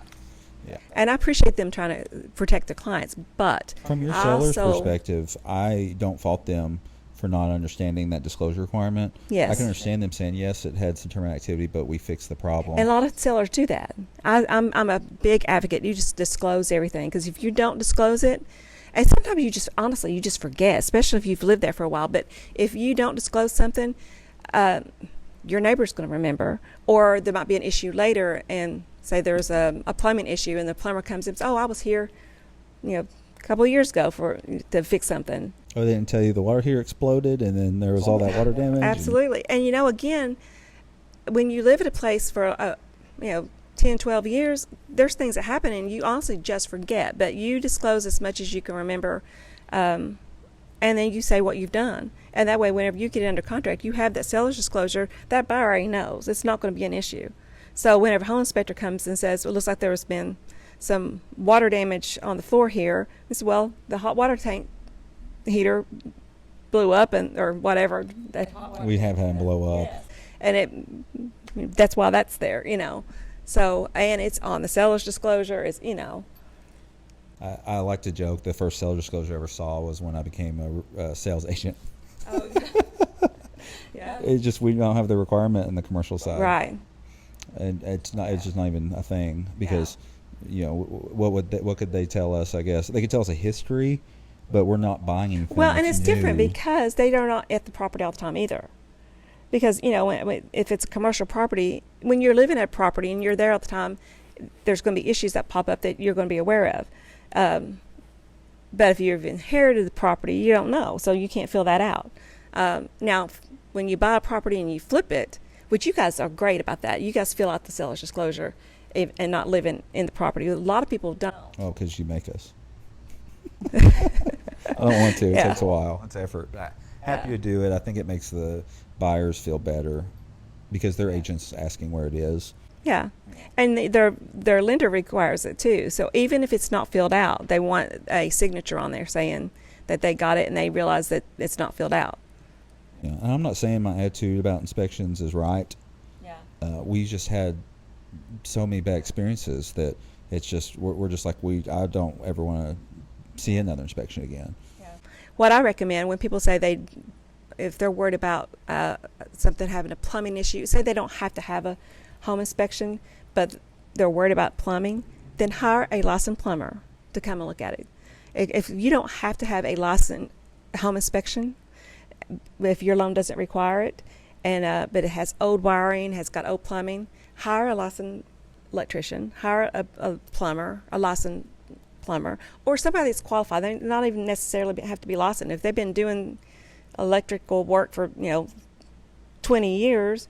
Yeah. And I appreciate them trying to protect their clients, but From your seller's perspective, I don't fault them for not understanding that disclosure requirement. Yes. I can understand them saying, yes, it had some termite activity, but we fixed the problem. And a lot of sellers do that. I'm a big advocate. You just disclose everything, because if you don't disclose it, and sometimes you just forget, especially if you've lived there for a while. But if you don't disclose something, your neighbor's going to remember, or there might be an issue later, and say there's a plumbing issue, and the plumber comes in and says, I was here, a couple of years ago to fix something. Oh, they didn't tell you the water heater exploded, and then there was all that water damage. Absolutely. And again, when you live at a place for 10, 12 years, there's things that happen, and you honestly just forget. But you disclose as much as you can remember, and then you say what you've done. And that way, whenever you get under contract, you have that seller's disclosure. That buyer already knows. It's not going to be an issue. So whenever a home inspector comes and says, well, it looks like there's been some water damage on the floor here, it's, well, the hot water tank heater blew up or whatever. We have had them blow up. Yes. And that's why that's there, So, and it's on the seller's disclosure. It's, I like to joke the first seller disclosure I ever saw was when I became a sales agent. Oh, yeah. It's just we don't have the requirement in the commercial side. Right. And it's just not even a thing because, what could they tell us? I guess they could tell us a history, but we're not buying anything. Well, and it's new. different because they are not at the property all the time either. Because if it's a commercial property, when you're living at a property and you're there all the time, there's going to be issues that pop up that you're going to be aware of. But if you've inherited the property, you don't know, so you can't fill that out. Now, when you buy a property and you flip it, which you guys are great about that, you guys fill out the seller's disclosure and not live in the property. A lot of people don't. Oh, because you make us. I don't want to. It takes a while. It's effort. Happy to do it. I think it makes the buyers feel better because their agent's asking where it is. Yeah, and their lender requires it too. So even if it's not filled out, they want a signature on there saying that they got it and they realize that it's not filled out. Yeah, and I'm not saying my attitude about inspections is right. Yeah. We just had so many bad experiences that it's just we're just like I don't ever want to see another inspection again. Yeah. What I recommend when people say if they're worried about something having a plumbing issue, say they don't have to have a home inspection, but they're worried about plumbing, then hire a licensed plumber to come and look at it. If you don't have to have a licensed home inspection, if your loan doesn't require it, and but it has old wiring, has got old plumbing, hire a licensed electrician, hire a plumber, a licensed plumber, or somebody that's qualified. They not even necessarily have to be licensed. If they've been doing electrical work for 20 years,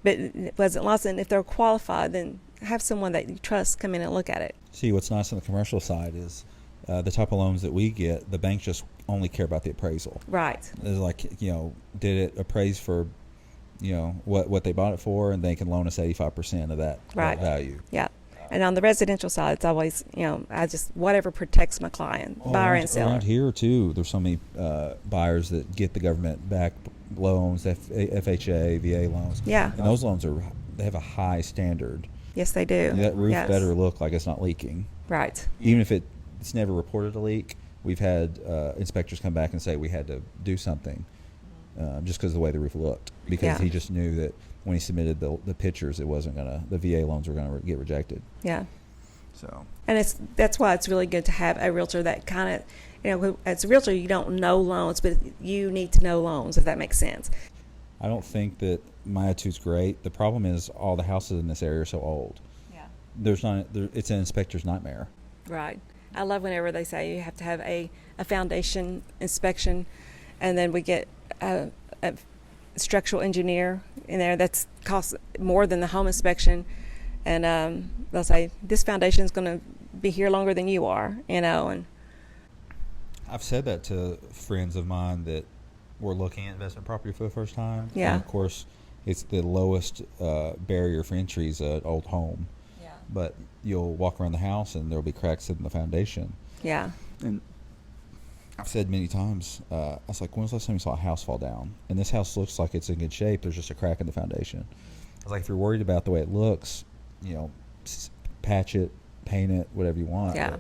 but it wasn't licensed, if they're qualified, then have someone that you trust come in and look at it. See, what's nice on the commercial side is the type of loans that we get, the banks just only care about the appraisal. Right. It's like, did it appraise for, what they bought it for, and they can loan us 85% of that value. Yeah. And on the residential side, it's always, I just, whatever protects my client, buyer and seller. Around here, too, there's so many buyers that get the government back loans, FHA, VA loans. Yeah. And those loans they have a high standard. Yes, they do. That roof better look like it's not leaking. Right. Even if it's never reported a leak, we've had inspectors come back and say we had to do something just because of the way the roof looked. Because he just knew that when he submitted the pictures, the VA loans were going to get rejected. Yeah. So. And that's why it's really good to have a realtor that kind of, as a realtor, you don't know loans, but you need to know loans, if that makes sense. I don't think that my attitude's great. The problem is all the houses in this area are so old. Yeah. It's an inspector's nightmare. Right. I love whenever they say you have to have a foundation inspection, and then we get a structural engineer in there that's costs more than the home inspection, and they'll say this foundation is going to be here longer than you are, and I've said that to friends of mine that were looking at investment property for the first time. Yeah. And of course, it's the lowest barrier for entry is an old home. Yeah. But you'll walk around the house and there'll be cracks in the foundation. Yeah. And I've said many times, I was like, when was the last time you saw a house fall down? And this house looks like it's in good shape. There's just a crack in the foundation. I was like, if you're worried about the way it looks, patch it, paint it, whatever you want. Yeah. But,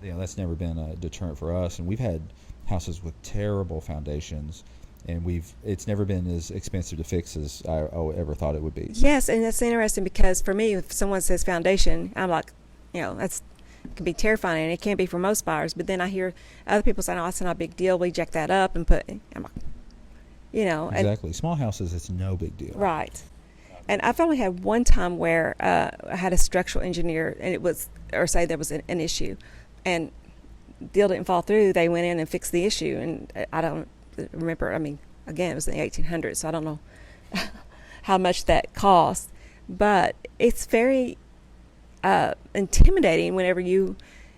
that's never been a deterrent for us. And we've had houses with terrible foundations, and it's never been as expensive to fix as I ever thought it would be. Yes, and that's interesting because for me, if someone says foundation, I'm like, that's can be terrifying, and it can be for most buyers. But then I hear other people saying, "Oh, it's not a big deal. We jack that up and put." I'm like, exactly. Small houses, it's no big deal. Right. And I've only had one time where I had a structural engineer, and there was an issue, and deal didn't fall through, they went in and fixed the issue. And I don't remember. I mean, again, it was in the 1800s, so I don't know how much that cost. But it's very intimidating whenever you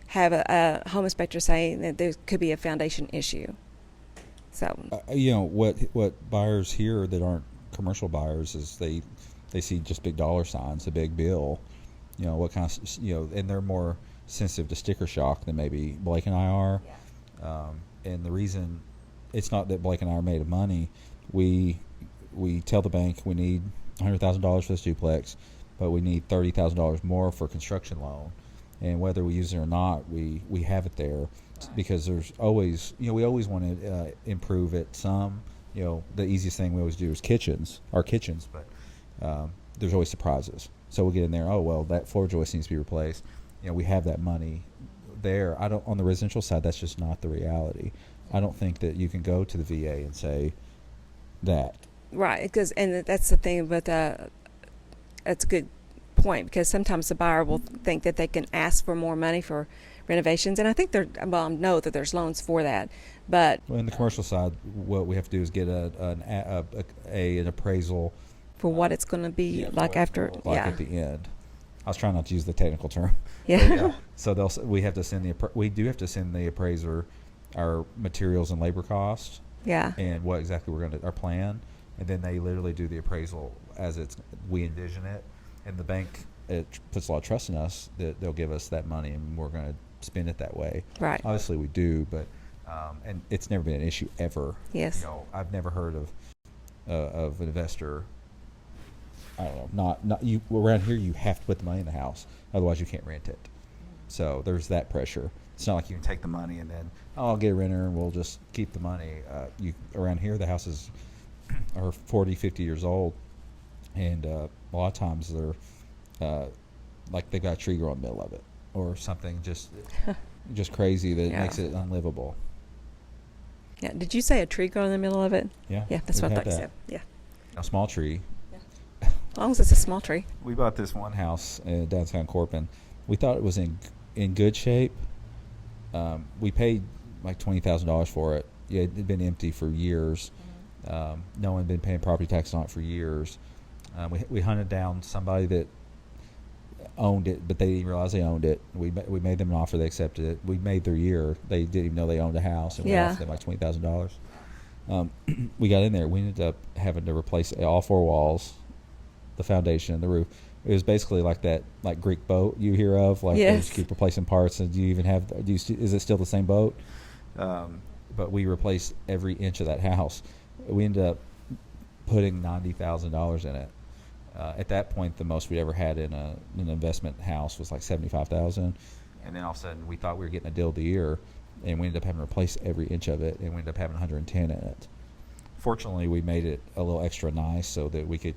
have a home inspector saying that there could be a foundation issue. So what buyers here that aren't commercial buyers is they see just big dollar signs, a big bill. What kind of and they're more sensitive to sticker shock than maybe Blake and I are. Yeah. And the reason it's not that Blake and I are made of money, we tell the bank we need $100,000 for this duplex, but we need $30,000 more for a construction loan. And whether we use it or not, we have it there, because there's always, we always want to improve it some. The easiest thing we always do is our kitchens, but there's always surprises. So we'll get in there, oh, well, that floor joist needs to be replaced. We have that money there. On the residential side, that's just not the reality. I don't think that you can go to the VA and say that. Right, and that's the thing, but that's a good point, because sometimes the buyer will think that they can ask for more money for renovations, and I think I know that there's loans for that, but in the commercial side, what we have to do is get an appraisal for what it's going to be at the end. I was trying not to use the technical term. Yeah. So we have to send we do have to send the appraiser our materials and labor costs. Yeah. And what exactly our plan, and then they literally do the appraisal as we envision it, and the bank puts a lot of trust in us that they'll give us that money and we're going to spend it that way. Right. Obviously we do, but and it's never been an issue ever. Yes. I've never heard of an investor. I don't know. Not you around here. You have to put the money in the house, otherwise you can't rent it. So there's that pressure. It's not like you can take the money and then I'll get a renter and we'll just keep the money. Around here, the houses are 40, 50 years old, and a lot of times they're like they've got a tree growing in the middle of it or something just crazy that makes it unlivable. Yeah. Did you say a tree growing in the middle of it? Yeah. Yeah, that's what I thought you said. Yeah. A small tree. As long as it's a small tree. We bought this one house in downtown Corpin. We thought it was in good shape. We paid like $20,000 for it. Yeah, it had been empty for years. No one had been paying property tax on it for years. We hunted down somebody that owned it, but they didn't realize they owned it. We made them an offer. They accepted it. We made their year. They didn't even know they owned a house, and we offered them like $20,000. We got in there. We ended up having to replace all four walls, the foundation, the roof. It was basically like that, like Greek boat you hear of, like they just keep replacing parts. And do you even have? Is it still the same boat? But we replaced every inch of that house. We ended up putting $90,000 in it. At that point, the most we ever had in an investment house was like $75,000. And then all of a sudden, we thought we were getting a deal of the year, and we ended up having to replace every inch of it, and we ended up having 110 in it. Fortunately, we made it a little extra nice so that we could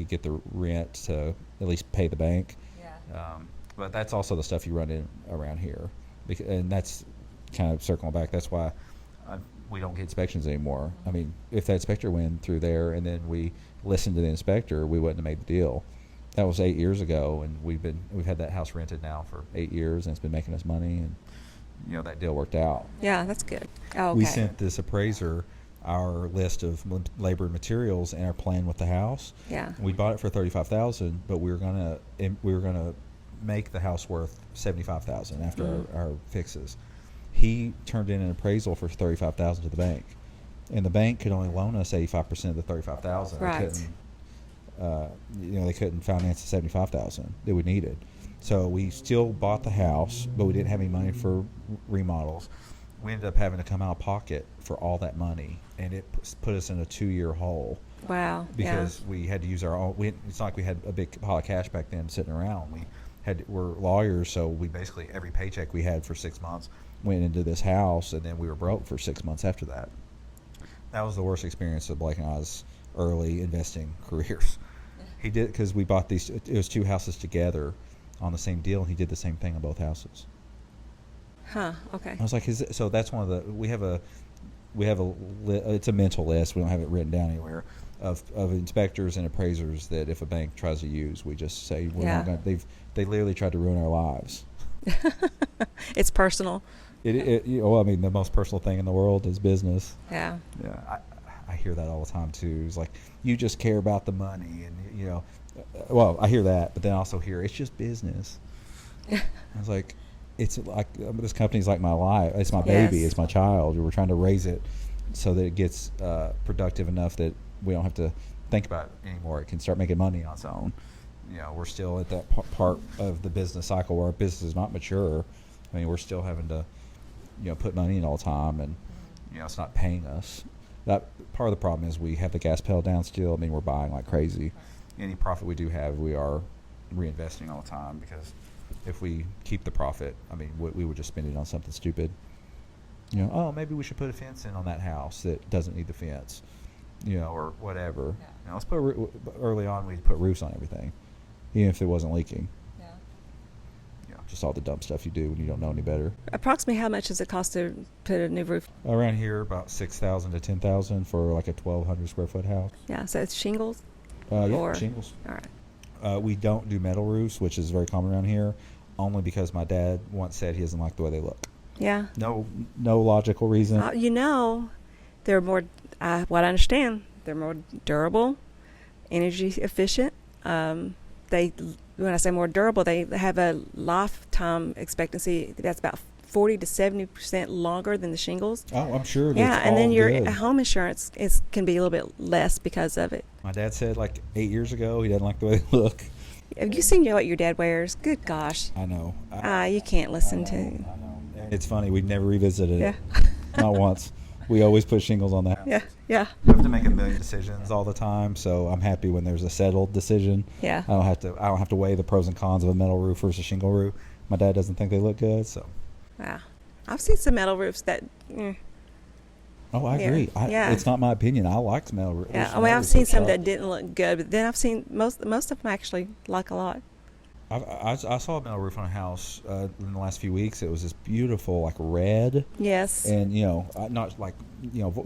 get the rent to at least pay the bank. Yeah. But that's also the stuff you run in around here, and that's kind of circling back. That's why we don't get inspections anymore. I mean, if that inspector went through there and then we listened to the inspector, we wouldn't have made the deal. That was 8 years ago, and we've had that house rented now for 8 years, and it's been making us money, and that deal worked out. Yeah, that's good. Oh, okay. We sent this appraiser our list of labor and materials and our plan with the house. Yeah. We bought it for $35,000, but we were gonna make the house worth $75,000 after our fixes. He turned in an appraisal for $35,000 to the bank, and the bank could only loan us 85% of the $35,000. Right. They couldn't finance the $75,000 that we needed. So we still bought the house, but we didn't have any money for remodels. We ended up having to come out of pocket for all that money, and it put us in a 2-year hole. Wow. Because we had to use our own. It's not like we had a big pile of cash back then sitting around. We're lawyers, so we basically every paycheck we had for 6 months went into this house, and then we were broke for 6 months after that. That was the worst experience of Blake and I's early investing careers. He did, because we bought these. It was 2 houses together on the same deal, and he did the same thing on both houses. Huh. Okay. I was like, so that's one of the it's a mental list. We don't have it written down anywhere of inspectors and appraisers that if a bank tries to use, we just say we're not going. They literally tried to ruin our lives. It's personal. Well, I mean, the most personal thing in the world is business. Yeah. Yeah, I hear that all the time too. It's like you just care about the money, and well, I hear that, but then I also hear it's just business. I was like, it's like this company's like my life. It's my baby. Yes. It's my child. We're trying to raise it so that it gets productive enough that we don't have to think about it anymore. It can start making money on its own. We're still at that part of the business cycle where our business is not mature. I mean, we're still having to, put money in all the time, and it's not paying us. That part of the problem is we have the gas pedal down still. I mean, we're buying like crazy. Any profit we do have, we are reinvesting all the time, because if we keep the profit, I mean, we would just spend it on something stupid. Maybe we should put a fence in on that house that doesn't need the fence, or whatever. Yeah. Let's put early on. We'd put roofs on everything, even if it wasn't leaking. Yeah. Just all the dumb stuff you do when you don't know any better. Approximately how much does it cost to put a new roof? Around here, about $6,000 to $10,000 for like a 1,200 square foot house. Yeah, so it's shingles? Yeah, shingles. All right. We don't do metal roofs, which is very common around here, only because my dad once said he doesn't like the way they look. Yeah. No logical reason. They're more, what I understand, they're more durable, energy efficient. When I say more durable, they have a lifetime expectancy that's about 40 to 70% longer than the shingles. Oh, I'm sure. Yeah, and then your good. home insurance can be a little bit less because of it. My dad said like 8 years ago he doesn't like the way they look. Have you seen what your dad wears? Good gosh. I know. You can't listen to. I know. It's funny. We never revisited it. Yeah. Not once. We always put shingles on the house. Yeah. We have to make a million decisions all the time, so I'm happy when there's a settled decision. Yeah. I don't have to weigh the pros and cons of a metal roof versus a shingle roof. My dad doesn't think they look good, so. Yeah. I've seen some metal roofs that. Oh, I agree. It's not my opinion. I like metal roofs. Yeah. I've seen some that didn't look good, but then I've seen most of them I actually like a lot. I saw a metal roof on a house in the last few weeks. It was this beautiful, like red. Yes. And not like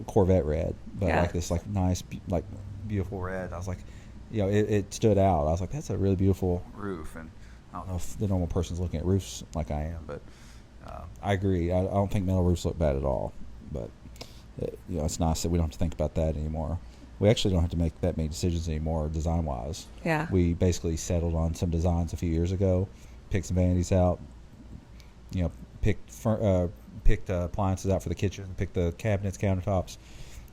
Corvette red, but like this like nice like beautiful red. I was like, it stood out. I was like, that's a really beautiful roof. And I don't know if the normal person's looking at roofs like I am, but I agree. I don't think metal roofs look bad at all. But it's nice that we don't have to think about that anymore. We actually don't have to make that many decisions anymore design-wise. Yeah. We basically settled on some designs a few years ago, picked some vanities out, picked appliances out for the kitchen, picked the cabinets, countertops,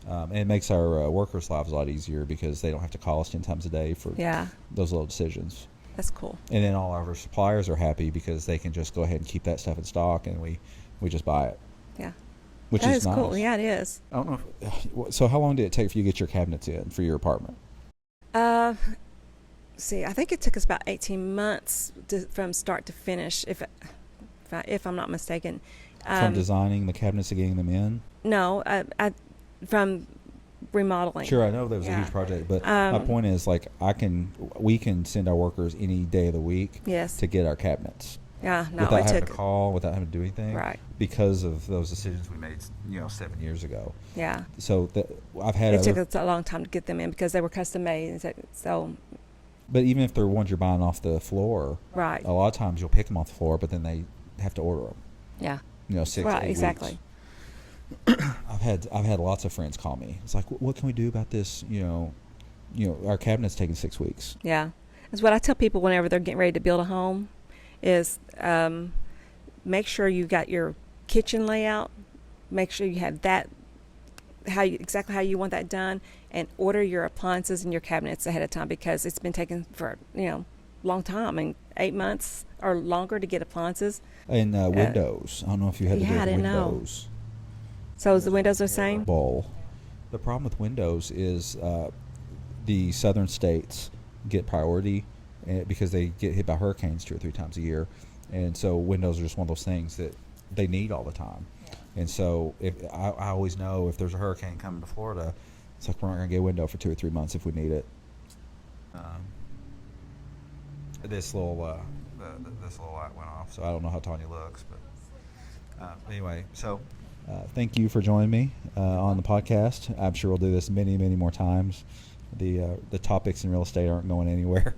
and it makes our workers' lives a lot easier because they don't have to call us 10 times a day for those little decisions. That's cool. And then all of our suppliers are happy because they can just go ahead and keep that stuff in stock, and we just buy it. Yeah. Which that is nice. Cool. Nice. Yeah, it is. I don't know. So how long did it take for you to get your cabinets in for your apartment? I think it took us about 18 months from start to finish, if I'm not mistaken. From designing the cabinets to getting them in? No, from remodeling. Sure, I know that was a huge project, but my point is, like, we can send our workers any day of the week to get our cabinets. Yeah, no, without having to call, without having to do anything, right? Because of those decisions we made, 7 years ago. Yeah. So it took us a long time to get them in because they were custom made. So. But even if they're ones you're buying off the floor, right? A lot of times you'll pick them off the floor, but then they have to order them. Yeah. 6 right, 8 exactly. weeks. I've had lots of friends call me. It's like, what can we do about this? Our cabinet's taking 6 weeks. Yeah, that's what I tell people whenever they're getting ready to build a home. Is make sure you got your kitchen layout, make sure you have that exactly how you want that done, and order your appliances and your cabinets ahead of time because it's been taking for long time. I mean, 8 months or longer to get appliances. And windows. I don't know if you had to do I didn't windows. Know. So is the windows the same? Bowl. The problem with windows is the southern states get priority because they get hit by hurricanes 2 or 3 times a year, and so windows are just one of those things that they need all the time. And so if I always know if there's a hurricane coming to Florida, it's like we're not going to get a window for 2 or 3 months if we need it. This little light went off, so I don't know how Tanya looks, but anyway. So thank you for joining me on the podcast. I'm sure we'll do this many, many more times. The topics in real estate aren't going anywhere.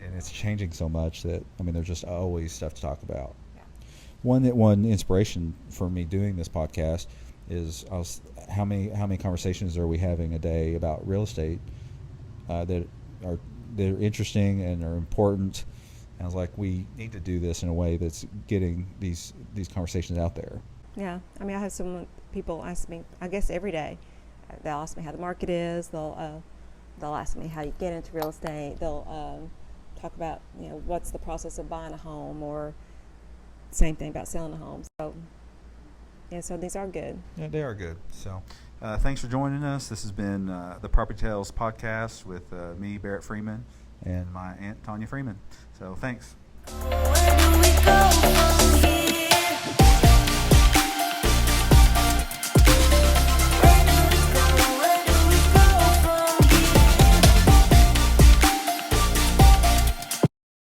And it's changing so much that, there's just always stuff to talk about. Yeah. one inspiration for me doing this podcast is how many conversations are we having a day about real estate that are interesting and are important. And I was like, we need to do this in a way that's getting these conversations out there. Yeah, I mean, I have people ask me, I guess every day, they'll ask me how the market is. They'll ask me how you get into real estate. They'll talk about, what's the process of buying a home, or same thing about selling a home. So, yeah, so these are good. Yeah, they are good. So, thanks for joining us. This has been the PropertyTales podcast with me, Barrett Freeman, and my aunt, Tanya Freeman. So, thanks. Where do we go from